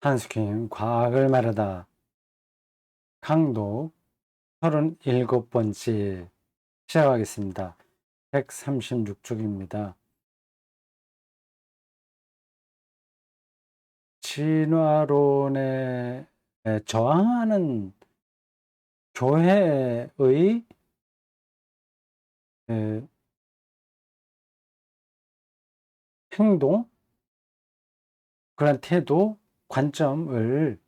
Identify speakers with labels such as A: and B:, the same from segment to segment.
A: 한스킴 과학을 말하다 강독 37번째 시작하겠습니다. 136쪽입니다. 진화론에 저항하는 교회의 에, 행동, 그런 태도, 관점을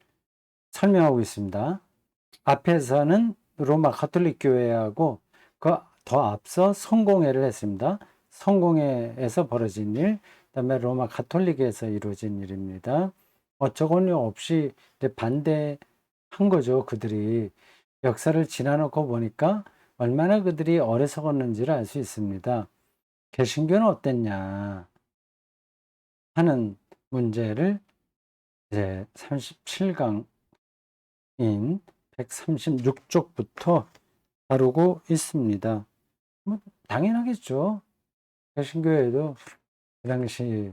A: 설명하고 있습니다. 앞에서는 로마 가톨릭 교회하고 그 더 앞서 성공회를 했습니다. 성공회에서 벌어진 일, 그다음에 로마 가톨릭에서 이루어진 일입니다. 어처구니 없이 반대한 거죠. 그들이 역사를 지나놓고 보니까 얼마나 그들이 어리석었는지를 알 수 있습니다. 개신교는 어땠냐 하는 문제를 이제 37강인 136쪽부터 다루고 있습니다. 뭐 당연하겠죠. 개신교에도 그 당시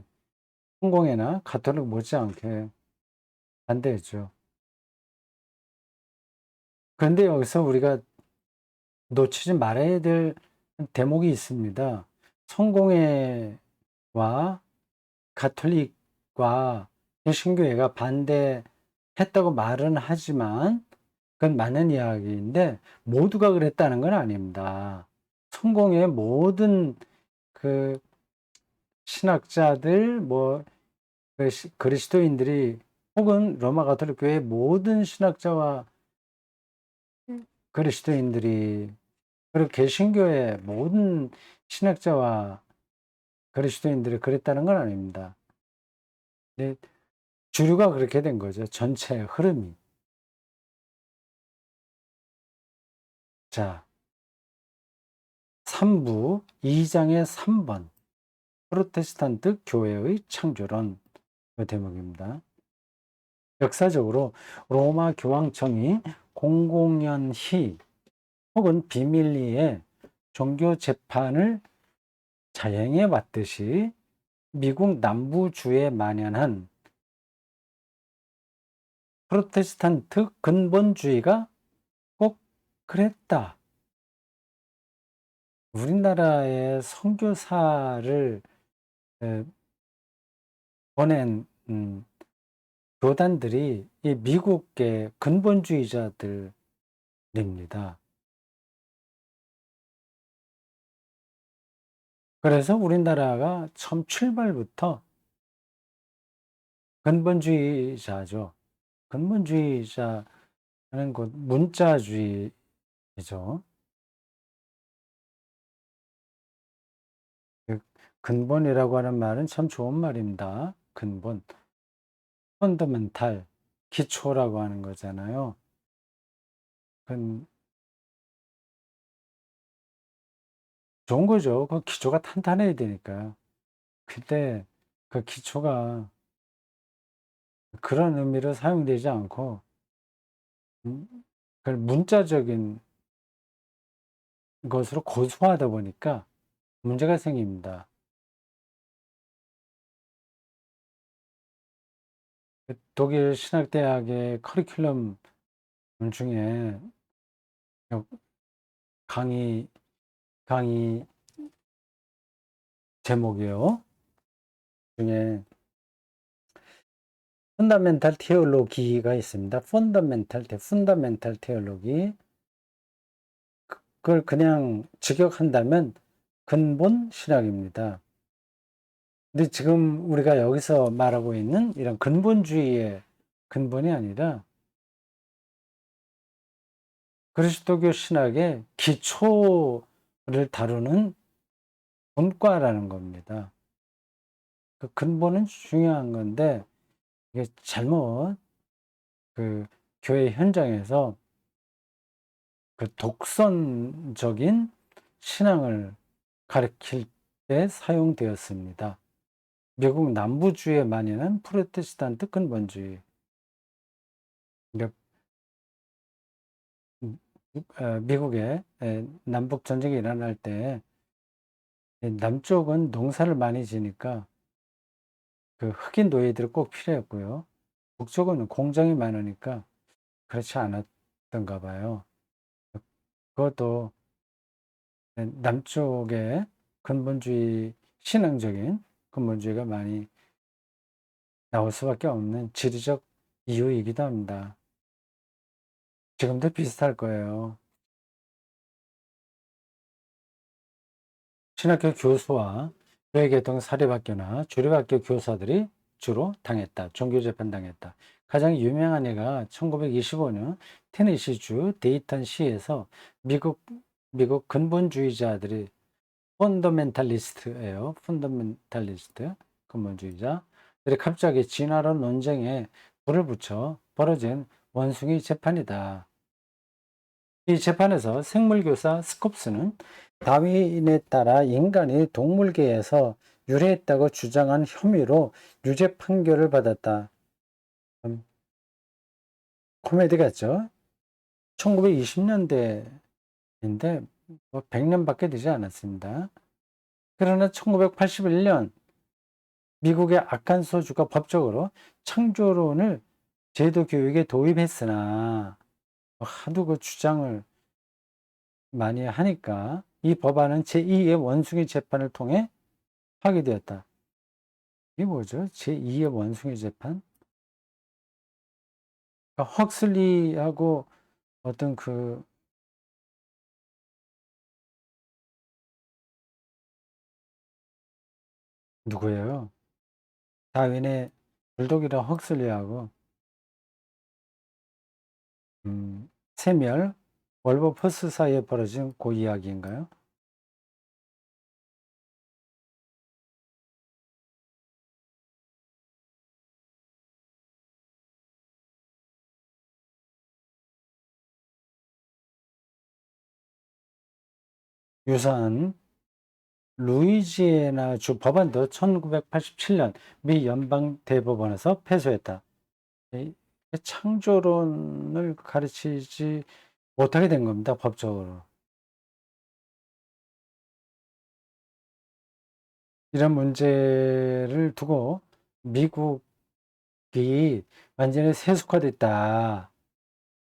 A: 성공회나 가톨릭 못지않게 반대했죠. 그런데 여기서 우리가 놓치지 말아야 될 대목이 있습니다. 성공회와 가톨릭과 개신교회가 반대했다고 말은 하지만 그건 맞는 이야기인데 모두가 그랬다는 건 아닙니다. 성공회 모든 그 신학자들, 그리스도인들이 혹은 로마 가톨릭 교회 모든 신학자와 그리스도인들이, 그리고 개신교의 모든 신학자와 그리스도인들이 그랬다는 건 아닙니다. 근데 주류가 그렇게 된 거죠. 전체 흐름이. 자, 3부 2장의 3번 프로테스탄트 교회의 창조론, 그 대목입니다. 역사적으로 로마 교황청이 공공연히 혹은 비밀리에 종교 재판을 자행해 왔듯이 미국 남부주에 만연한 프로테스탄트 근본주의가 꼭 그랬다. 우리나라의 선교사를 보낸 교단들이 이 미국의 근본주의자들입니다. 그래서 우리나라가 처음 출발부터 근본주의자죠. 근본주의자는 곧 문자주의죠. 그 근본이라고 하는 말은 참 좋은 말입니다. 근본, 펀더멘탈, 기초라고 하는 거잖아요. 그 좋은 거죠. 그 기초가 탄탄해야 되니까요. 근데 그 기초가 그런 의미로 사용되지 않고 그 문자적인 것으로 고수하다 보니까 문제가 생깁니다. 그 독일 신학대학의 커리큘럼 중에 강의 강의 제목이요. 중에 펀더멘탈 테올로기가 있습니다. 펀더멘탈 테올로기. 그걸 그냥 직역한다면 근본 신학입니다. 근데 지금 우리가 여기서 말하고 있는 이런 근본주의의 근본이 아니라 그리스도교 신학의 기초를 다루는 본과라는 겁니다. 그 근본은 중요한 건데 이게 잘못 그 교회 현장에서 그 독선적인 신앙을 가리킬 때 사용되었습니다. 미국 남부주에 만연한 프로테스탄트 근본주의. 그러니까 미국의 남북 전쟁이 일어날 때 남쪽은 농사를 많이 지니까 그 흑인 노예들이 꼭 필요했고요. 북쪽은 공장이 많으니까 그렇지 않았던가 봐요. 그것도 남쪽에 근본주의, 신앙적인 근본주의가 많이 나올 수밖에 없는 지리적 이유이기도 합니다. 지금도 비슷할 거예요. 신학교 교수와 교회계통 사립학교나 주립학교 교사들이 주로 당했다. 종교재판 당했다. 가장 유명한 예가 1925년 테네시주 데이턴시에서 미국 근본주의자들이 펀더멘탈리스트예요. 펀더멘탈리스트 근본주의자들이 갑자기 진화론 논쟁에 불을 붙여 벌어진 원숭이 재판이다. 이 재판에서 생물교사 스콥스는 다윈에 따라 인간이 동물계에서 유래했다고 주장한 혐의로 유죄 판결을 받았다. 코미디 같죠? 1920년대인데 뭐 100년밖에 되지 않았습니다. 그러나 1981년 미국의 아칸소주가 법적으로 창조론을 제도 교육에 도입했으나 하도 그 주장을 많이 하니까 이 법안은 제2의 원숭이 재판을 통해 파기되었다. 이게 뭐죠? 제2의 원숭이 재판? 그러니까 헉슬리하고 어떤 그 누구예요? 다윈의 불독이랑 헉슬리하고 세멸 월버퍼스 사이에 벌어진 그 이야기인가요? 유사한 루이지애나 주 법안도 1987년 미 연방 대법원에서 패소했다. 창조론을 가르치지 못하게 된 겁니다, 법적으로. 이런 문제를 두고 미국이 완전히 세속화됐다,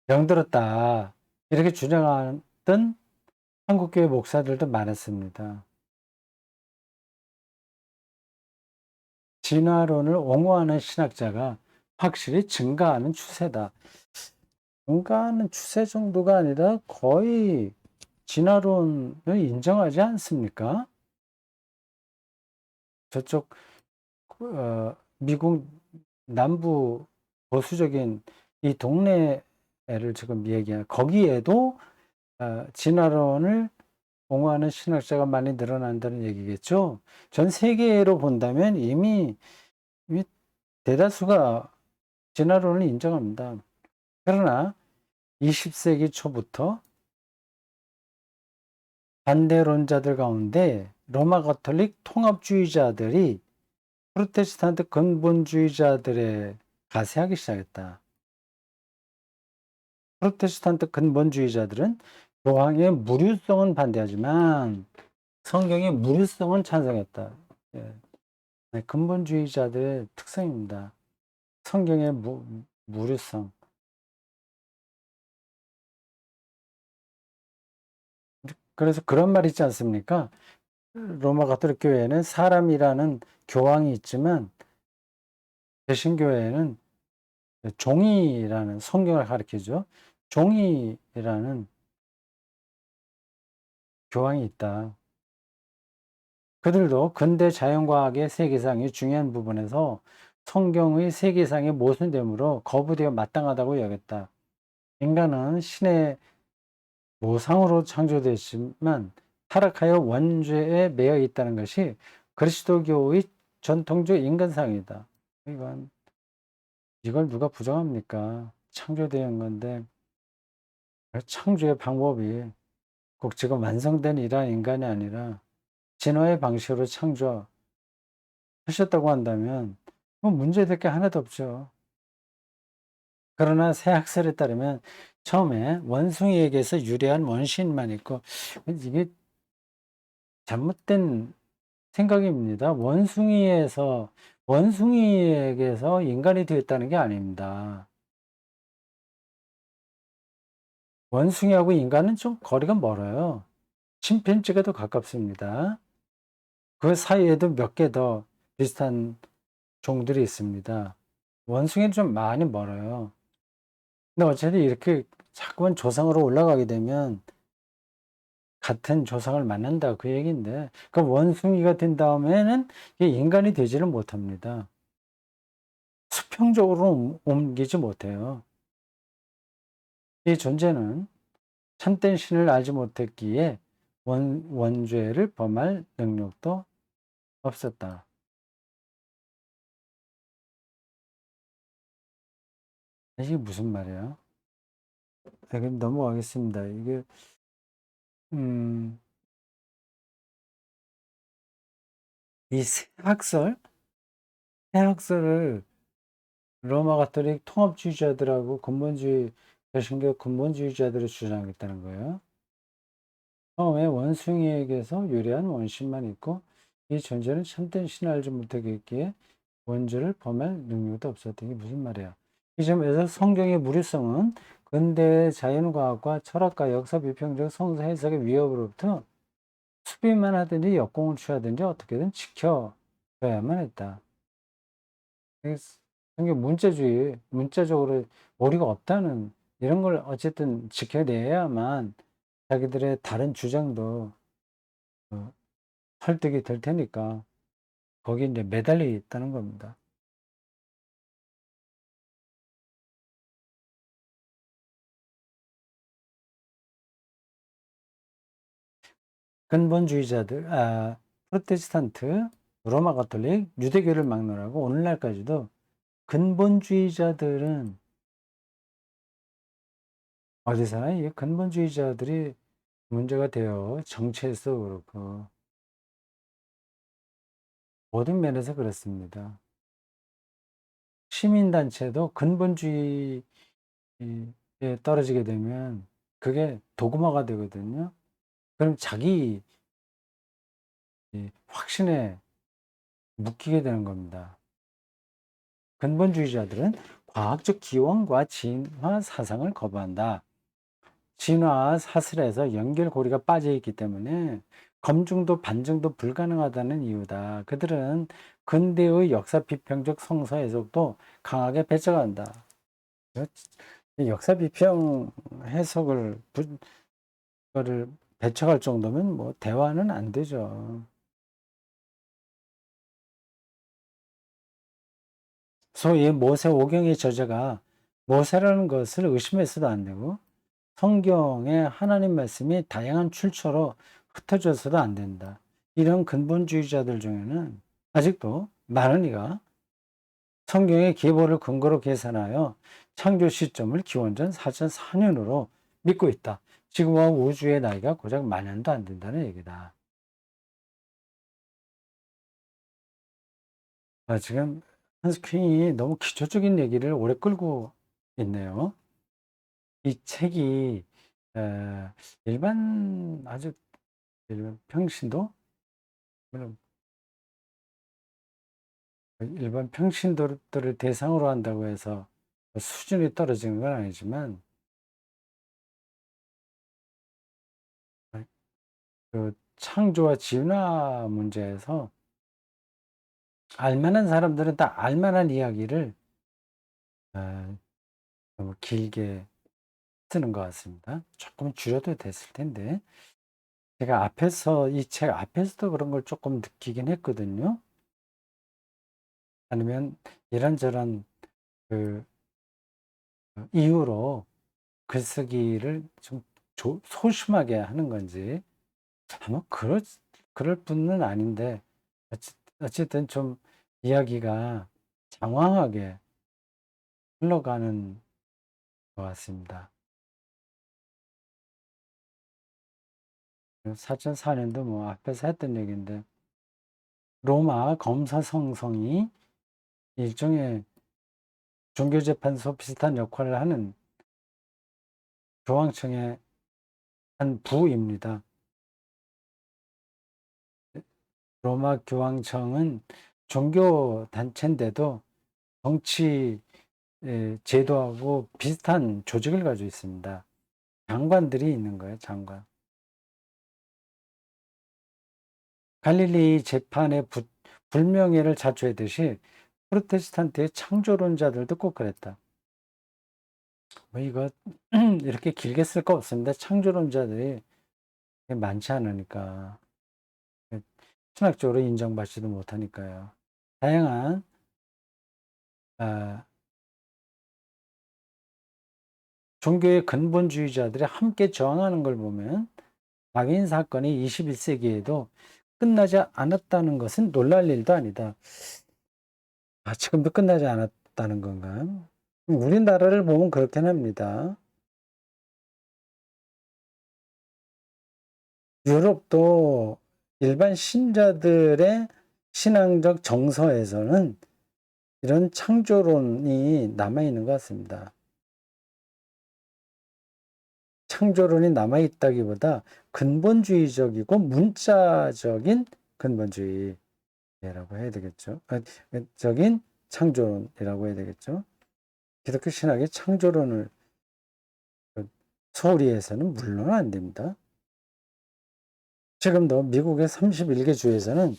A: 병들었다, 이렇게 주장하던 한국교회 목사들도 많았습니다. 진화론을 옹호하는 신학자가 확실히 증가하는 추세다. 증가하는 추세 정도가 아니라 거의 진화론을 인정하지 않습니까? 저쪽 미국 남부 보수적인 이 동네를 지금 얘기하는 거기에도 진화론을 옹호하는 신학자가 많이 늘어난다는 얘기겠죠. 전 세계로 본다면 이미 대다수가 진화론을 인정합니다. 그러나 20세기 초부터 반대론자들 가운데 로마 가톨릭 통합주의자들이 프로테스탄트 근본주의자들에 가세하기 시작했다. 프로테스탄트 근본주의자들은 교황의 무류성은 반대하지만 성경의 무류성은 찬성했다. 예. 근본주의자들의 특성입니다. 성경의 무류성. 그래서 그런 말 있지 않습니까? 로마 가톨릭 교회에는 사람이라는 교황이 있지만 개신교회에는 종이라는 성경을 가리키죠. 종이라는 교황이 있다. 그들도 근대 자연과학의 세계상의 중요한 부분에서 성경의 세계상의 모순됨으로 거부되어 마땅하다고 여겼다. 인간은 신의 모상으로 창조됐지만 타락하여 원죄에 매여 있다는 것이 그리스도교의 전통적 인간상이다. 이걸 누가 부정합니까? 창조된 건데 창조의 방법이 꼭 지금 완성된 이러한 인간이 아니라 진화의 방식으로 창조하셨다고 한다면 뭐 문제될 게 하나도 없죠. 그러나 새 학설에 따르면 처음에 원숭이에게서 유래한 원시인만 있고 이게 잘못된 생각입니다. 원숭이에게서 인간이 되었다는 게 아닙니다. 원숭이하고 인간은 좀 거리가 멀어요. 침팬지가 더 가깝습니다. 그 사이에도 몇 개 더 비슷한 종들이 있습니다. 원숭이는 좀 많이 멀어요. 근데 어쨌든 이렇게 자꾸만 조상으로 올라가게 되면 같은 조상을 만난다 그 얘기인데, 그 원숭이가 된 다음에는 이게 인간이 되지를 못합니다. 수평적으로 옮기지 못해요. 이 존재는 참된 신을 알지 못했기에 원죄를 범할 능력도 없었다. 이게 무슨 말이야? 그럼 넘어가겠습니다. 이게 음, 이 새학설을 로마 가톨릭 통합주의자들하고 개신교 근본주의자들이 주장했다는 거예요. 처음에 원숭이에게서 유래한 원신만 있고 이 존재는 참된 신을 알지 못하겠기에 원죄를 범할 능력도 없었다. 이게 무슨 말이야? 이 점에서 성경의 무리성은 근대의 자연과학과 철학과 역사 비평적 성서 해석의 위협으로부터 수비만 하든지 역공을 취하든지 어떻게든 지켜줘야만 했다. 성경 문자적으로 오류가 없다는 이런 걸 어쨌든 지켜내야만 자기들의 다른 주장도 어, 설득이 될 테니까 거기 이제 매달려 있다는 겁니다. 근본주의자들, 프로테스탄트, 로마 가톨릭, 유대교를 막론하고 오늘날까지도 근본주의자들은 어디서나 이 근본주의자들이 문제가 되어 정치에서 그렇고 모든 면에서 그렇습니다. 시민단체도 근본주의에 떨어지게 되면 그게 도구마가 되거든요. 그럼 자기 확신에 묶이게 되는 겁니다. 근본주의자들은 과학적 기원과 진화 사상을 거부한다. 진화와 사슬에서 연결고리가 빠져 있기 때문에 검증도 반증도 불가능하다는 이유다. 그들은 근대의 역사 비평적 성서 해석도 강하게 배척한다. 역사 비평 해석을 그거를 배척할 정도면 뭐 대화는 안 되죠. 소위 모세 오경의 저자가 모세라는 것을 의심해서도 안 되고 성경의 하나님 말씀이 다양한 출처로 흩어져서도 안 된다. 이런 근본주의자들 중에는 아직도 많은 이가 성경의 계보를 근거로 계산하여 창조 시점을 기원전 4004년으로 믿고 있다. 지구와 우주의 나이가 고작 만년도 안 된다는 얘기다. 지금 한스 퀸이 너무 기초적인 얘기를 오래 끌고 있네요. 이 책이 일반 아주 일반 평신도 물론 일반 평신도들을 대상으로 한다고 해서 수준이 떨어지는 건 아니지만 그 창조와 진화 문제에서 알만한 사람들은 다 알만한 이야기를 너무 길게 쓰는 것 같습니다. 조금 줄여도 됐을 텐데 제가 앞에서 이 책 앞에서도 그런 걸 조금 느끼긴 했거든요. 아니면 이런저런 그 이유로 글쓰기를 좀 소심하게 하는 건지 아마 그럴 뿐은 아닌데 어쨌든 좀 이야기가 장황하게 흘러가는 것 같습니다. 4004년도 뭐 앞에서 했던 얘기인데 로마 검사성성이 일종의 종교재판소 비슷한 역할을 하는 교황청의 한 부입니다. 로마 교황청은 종교 단체인데도 정치 제도하고 비슷한 조직을 가지고 있습니다. 장관들이 있는 거예요, 장관. 갈릴리 재판의 불명예를 자초했듯이 프로테스탄트의 창조론자들도 꼭 그랬다. 뭐 이거 이렇게 길게 쓸 거 없습니다. 창조론자들이 많지 않으니까 신학적으로 인정받지도 못하니까요. 다양한 종교의 근본주의자들이 함께 저항하는 걸 보면 박인 사건이 21세기에도 끝나지 않았다는 것은 놀랄 일도 아니다. 지금도 끝나지 않았다는 건가? 우리나라를 보면 그렇긴 합니다. 유럽도 일반 신자들의 신앙적 정서에서는 이런 창조론이 남아있는 것 같습니다. 창조론이 남아있다기보다 근본주의적이고 문자적인 근본주의라고 해야 되겠죠. 적인 창조론이라고 해야 되겠죠. 기독교 신학의 창조론을 소홀히 해서는 물론 안 됩니다. 지금도 미국의 31개 주에서는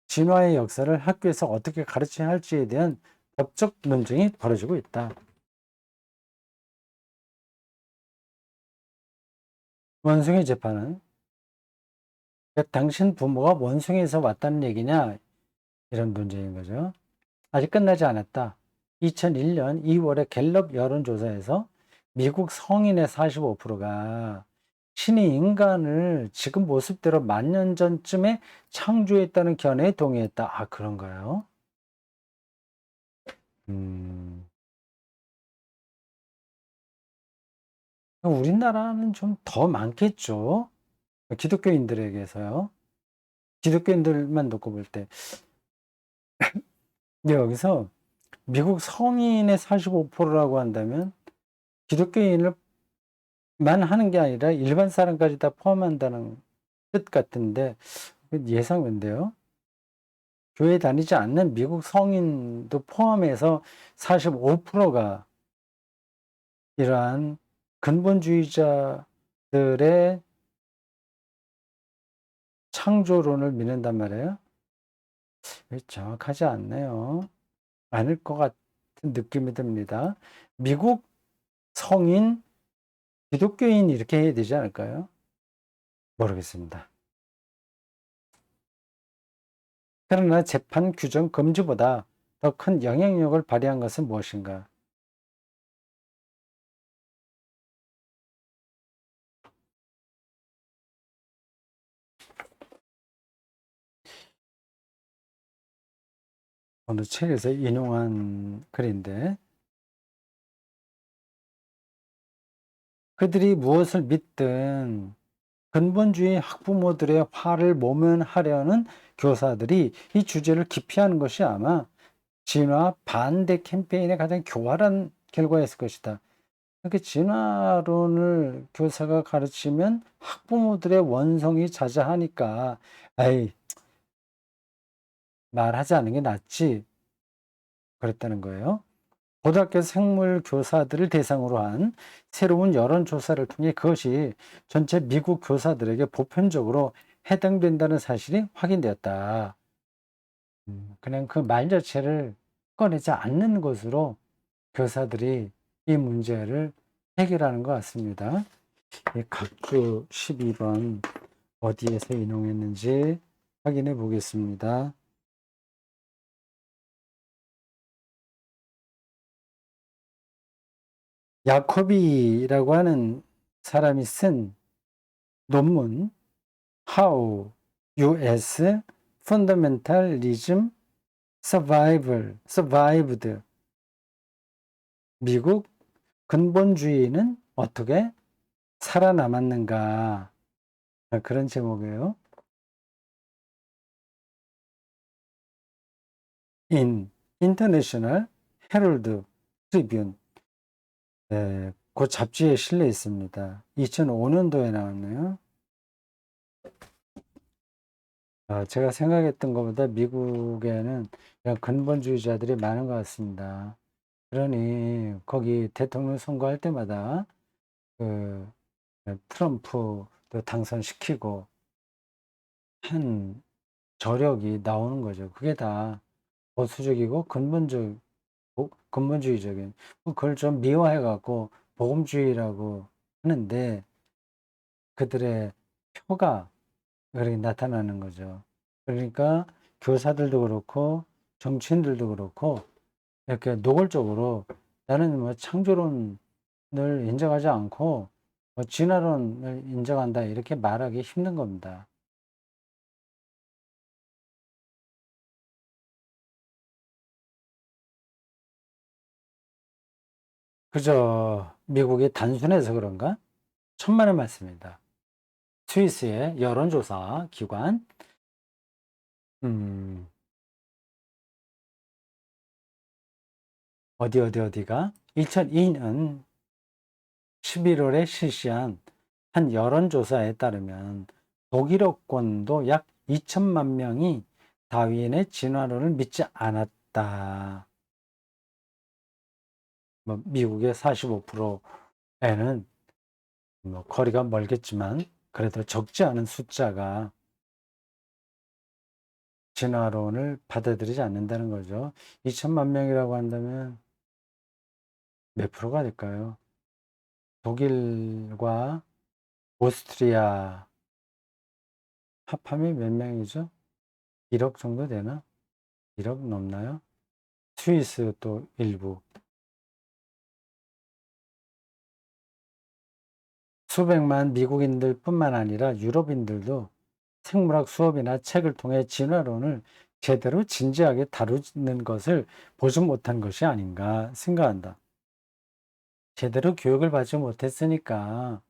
A: 진화의 역사를 학교에서 어떻게 가르쳐야 할지에 대한 법적 논쟁이 벌어지고 있다. 원숭이 재판은 당신 부모가 원숭이에서 왔다는 얘기냐? 이런 논쟁인 거죠. 아직 끝나지 않았다. 2001년 2월에 갤럽 여론조사에서 미국 성인의 45%가 신이 인간을 지금 모습대로 10,000년 전쯤에 창조했다는 견해에 동의했다. 그런가요? 우리나라는 좀 더 많겠죠. 기독교인들에게서요. 기독교인들만 놓고 볼 때. 여기서 미국 성인의 45%라고 한다면 기독교인을 만 하는 게 아니라 일반 사람까지 다 포함한다는 뜻 같은데 예상인데요. 교회 다니지 않는 미국 성인도 포함해서 45%가 이러한 근본주의자들의 창조론을 믿는단 말이에요. 정확하지 않네요. 않을 것 같은 느낌이 듭니다. 미국 성인, 기독교인 이렇게 해야 되지 않을까요? 모르겠습니다. 그러나 재판 규정 금지보다 더 큰 영향력을 발휘한 것은 무엇인가? 어느 책에서 인용한 글인데, 그들이 무엇을 믿든 근본주의 학부모들의 화를 모면하려는 교사들이 이 주제를 기피하는 것이 아마 진화 반대 캠페인의 가장 교활한 결과였을 것이다. 이렇게 진화론을 교사가 가르치면 학부모들의 원성이 자자하니까 에이 말하지 않는 게 낫지 그랬다는 거예요. 고등학교 생물 교사들을 대상으로 한 새로운 여론조사를 통해 그것이 전체 미국 교사들에게 보편적으로 해당된다는 사실이 확인되었다. 그냥 그 말 자체를 꺼내지 않는 것으로 교사들이 이 문제를 해결하는 것 같습니다. 각주 12번 어디에서 인용했는지 확인해 보겠습니다. 야코비라고 하는 사람이 쓴 논문 How US Fundamentalism Survived 미국 근본주의는 어떻게 살아남았는가 그런 제목이에요. In International Herald Tribune 그 잡지에 실려 있습니다. 2005년도에 나왔네요. 제가 생각했던 것보다 미국에는 이런 근본주의자들이 많은 것 같습니다. 그러니 거기 대통령 선거할 때마다 그 트럼프도 당선시키고 한 저력이 나오는 거죠. 그게 다 보수적이고 근본주의적인, 그걸 좀 미화해 갖고 복음주의라고 하는데, 그들의 표가 그렇게 나타나는 거죠. 그러니까 교사들도 그렇고 정치인들도 그렇고 이렇게 노골적으로 나는 뭐 창조론을 인정하지 않고 뭐 진화론을 인정한다 이렇게 말하기 힘든 겁니다. 그저 미국이 단순해서 그런가? 천만의 말씀입니다. 스위스의 여론조사 기관, 음, 어디가 2002년 11월에 실시한 한 여론조사에 따르면 독일어권도 약 2천만 명이 다윈의 진화론을 믿지 않았다. 뭐 미국의 45%에는 뭐 거리가 멀겠지만 그래도 적지 않은 숫자가 진화론을 받아들이지 않는다는 거죠. 2천만 명이라고 한다면 몇 프로가 될까요? 독일과 오스트리아 합하면 몇 명이죠? 1억 정도 되나? 1억 넘나요? 스위스 또 일부. 수백만 미국인들 뿐만 아니라 유럽인들도 생물학 수업이나 책을 통해 진화론을 제대로 진지하게 다루는 것을 보지 못한 것이 아닌가 생각한다. 제대로 교육을 받지 못했으니까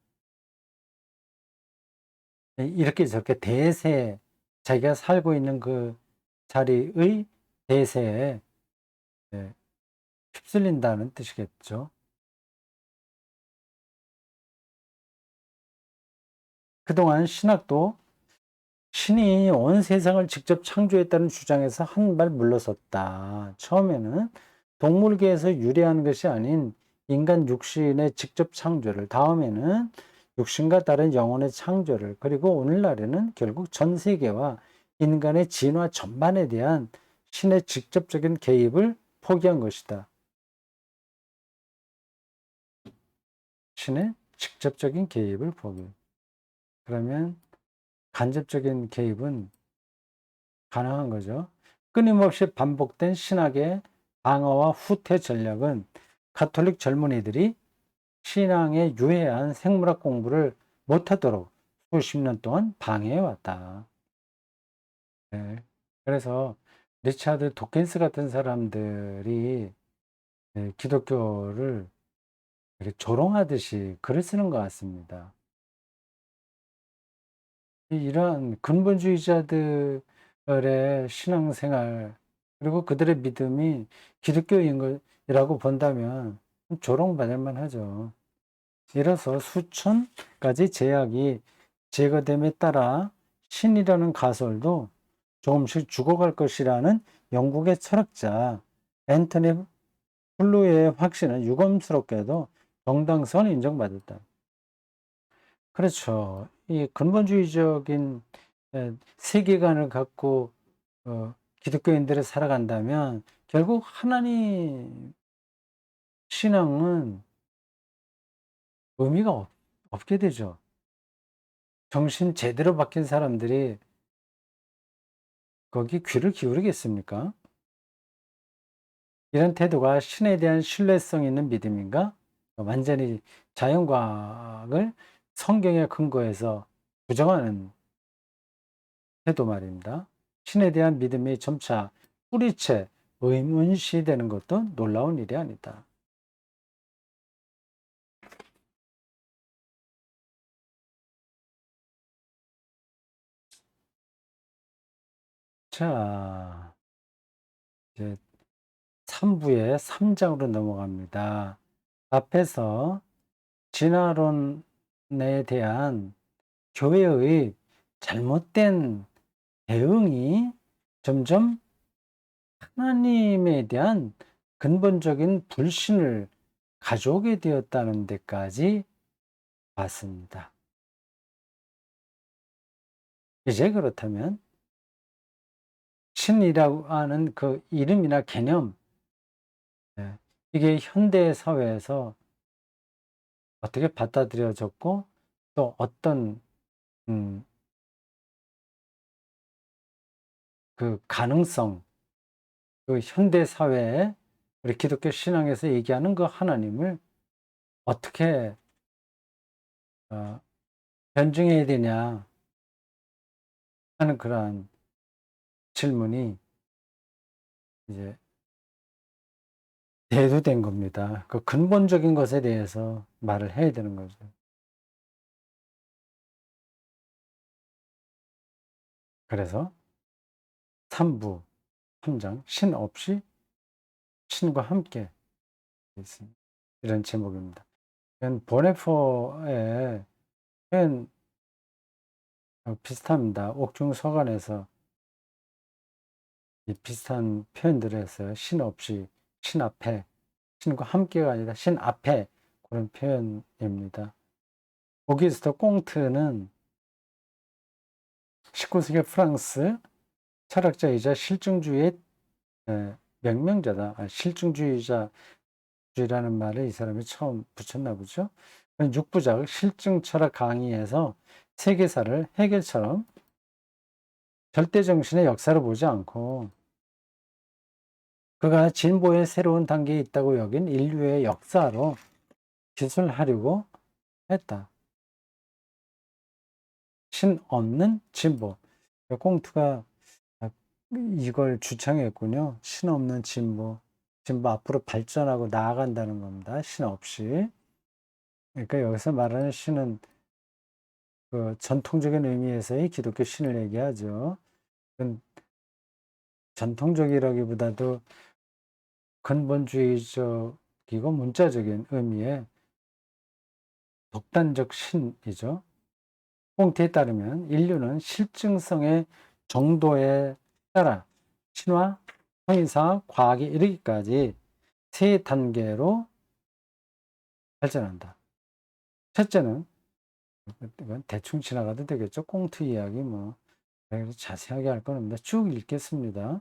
A: 이렇게 저렇게 대세, 자기가 살고 있는 그 자리의 대세에 예, 휩쓸린다는 뜻이겠죠. 그동안 신학도 신이 온 세상을 직접 창조했다는 주장에서 한 발 물러섰다. 처음에는 동물계에서 유래한 것이 아닌 인간 육신의 직접 창조를, 다음에는 육신과 다른 영혼의 창조를, 그리고 오늘날에는 결국 전 세계와 인간의 진화 전반에 대한 신의 직접적인 개입을 포기한 것이다. 신의 직접적인 개입을 포기. 그러면 간접적인 개입은 가능한 거죠. 끊임없이 반복된 신학의 방어와 후퇴 전략은 가톨릭 젊은이들이 신앙에 유해한 생물학 공부를 못하도록 수십 년 동안 방해해왔다. 네. 그래서 리차드 도킨스 같은 사람들이 기독교를 이렇게 조롱하듯이 글을 쓰는 것 같습니다. 이러한 근본주의자들의 신앙생활, 그리고 그들의 믿음이 기독교인 것이라고 본다면 조롱받을 만하죠. 이로써 수천 가지 제약이 제거됨에 따라 신이라는 가설도 조금씩 죽어갈 것이라는 영국의 철학자 앤토니 플루의 확신은 유감스럽게도 정당성을 인정받았다. 그렇죠. 이 근본주의적인 세계관을 갖고 기독교인들이 살아간다면 결국 하나님 신앙은 의미가 없게 되죠. 정신 제대로 박힌 사람들이 거기 귀를 기울이겠습니까? 이런 태도가 신에 대한 신뢰성 있는 믿음인가? 완전히 자연과학을 성경에 근거해서 부정하는 태도 말입니다. 신에 대한 믿음이 점차 뿌리채 의문시되는 것도 놀라운 일이 아니다. 자, 이제 3부의 3장으로 넘어갑니다. 앞에서 진화론에 대한 교회의 잘못된 대응이 점점 하나님에 대한 근본적인 불신을 가져오게 되었다는 데까지 봤습니다. 이제 그렇다면 신이라고 하는 그 이름이나 개념, 예, 이게 현대 사회에서 어떻게 받아들여졌고 또 어떤 음, 그 가능성, 그 현대 사회에 우리 기독교 신앙에서 얘기하는 그 하나님을 어떻게 어, 변증해야 되냐 하는 그러한 질문이 이제 대두된 겁니다. 그 근본적인 것에 대해서 말을 해야 되는 거죠. 그래서 3부, 3장, 신 없이 신과 함께 있습니다. 이런 제목입니다. 보네포의 표현 비슷합니다. 옥중서관에서 이 비슷한 표현들을 했어요. 신 없이, 신 앞에, 신과 함께가 아니라 신 앞에 그런 표현입니다. 오기스트 꽁트는 19세기 프랑스 철학자이자 실증주의의 명명자다. 실증주의자주의라는 말을 이 사람이 처음 붙였나 보죠. 6부작 실증 철학 강의에서 세계사를 해겔처럼 절대정신의 역사로 보지 않고 그가 진보의 새로운 단계에 있다고 여긴 인류의 역사로 기술하려고 했다. 신 없는 진보. 꽁트가 이걸 주창했군요. 신 없는 진보. 진보 앞으로 발전하고 나아간다는 겁니다. 신 없이. 그러니까 여기서 말하는 신은 그 전통적인 의미에서의 기독교 신을 얘기하죠. 전통적이라기보다도 근본주의적이고 문자적인 의미의 독단적 신이죠. 꽁트에 따르면 인류는 실증성의 정도에 따라 신화, 성인사, 과학에 이르기까지 세 단계로 발전한다. 첫째는 이건 대충 지나가도 되겠죠. 꽁트 이야기 뭐 자세하게 할 건 없는데 쭉 읽겠습니다.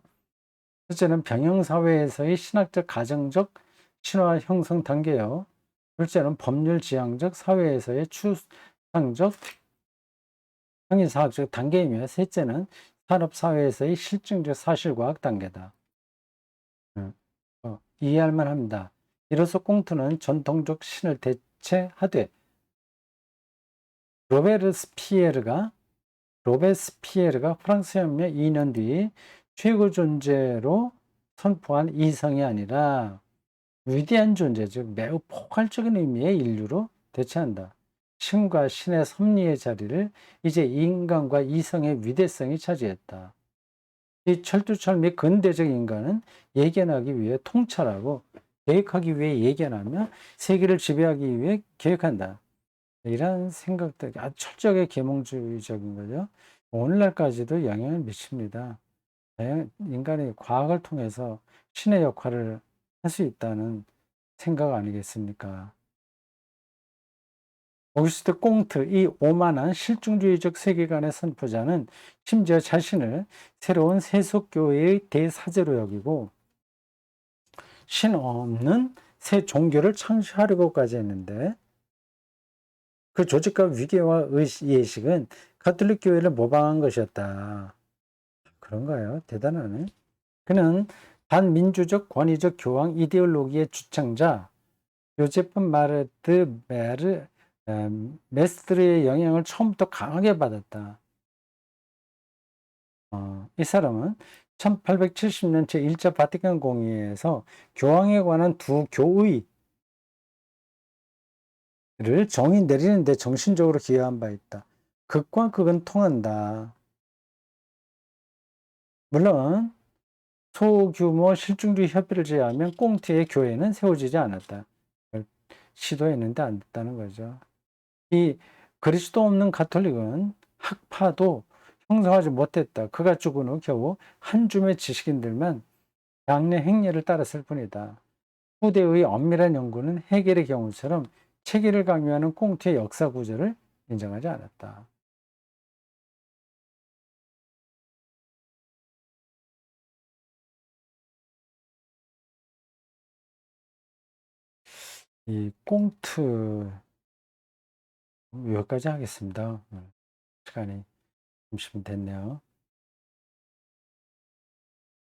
A: 첫째는 병영사회에서의 신학적 가정적 신화 형성 단계요. 둘째는 법률 지향적 사회에서의 추상적 형이사학적 단계이며 셋째는 산업사회에서의 실증적 사실과학 단계다. 이해할 만합니다. 이로써 꽁트는 전통적 신을 대체하되 로베스피에르가 프랑스 혁명 2년 뒤 최고 존재로 선포한 이성이 아니라 위대한 존재, 즉 매우 포괄적인 의미의 인류로 대체한다. 신과 신의 섭리의 자리를 이제 인간과 이성의 위대성이 차지했다. 이 철두철미 근대적 인간은 예견하기 위해 통찰하고 계획하기 위해 예견하며 세계를 지배하기 위해 계획한다. 이런 생각들이 아주 철저하게 계몽주의적인 거죠. 오늘날까지도 영향을 미칩니다. 인간이 과학을 통해서 신의 역할을 할 수 있다는 생각 아니겠습니까? 오기스트 꽁트, 이 오만한 실증주의적 세계관의 선포자는 심지어 자신을 새로운 세속교회의 대사제로 여기고 신 없는 새 종교를 창시하려고까지 했는데 그 조직과 위계와 예식은 가톨릭 교회를 모방한 것이었다. 그런가요? 대단하네. 그는 반민주적 권위적 교황 이데올로기의 주창자 요제프 메스트르의 영향을 처음부터 강하게 받았다. 이 사람은 1870년 제1차 바티칸 공의회에서 교황에 관한 두 교의를 정의 내리는데 정신적으로 기여한 바 있다. 극과 극은 통한다. 물론 소규모 실증주의 협의를 제외하면 꽁트의 교회는 세워지지 않았다. 시도했는데 안 됐다는 거죠. 이 그리스도 없는 가톨릭은 학파도 형성하지 못했다. 그가 죽은 후 겨우 한 줌의 지식인들만 장래 행렬을 따랐을 뿐이다. 후대의 엄밀한 연구는 해겔의 경우처럼 체계를 강요하는 꽁트의 역사 구조를 인정하지 않았다. 이 꽁트 여기까지 하겠습니다. 시간이 점심 됐네요.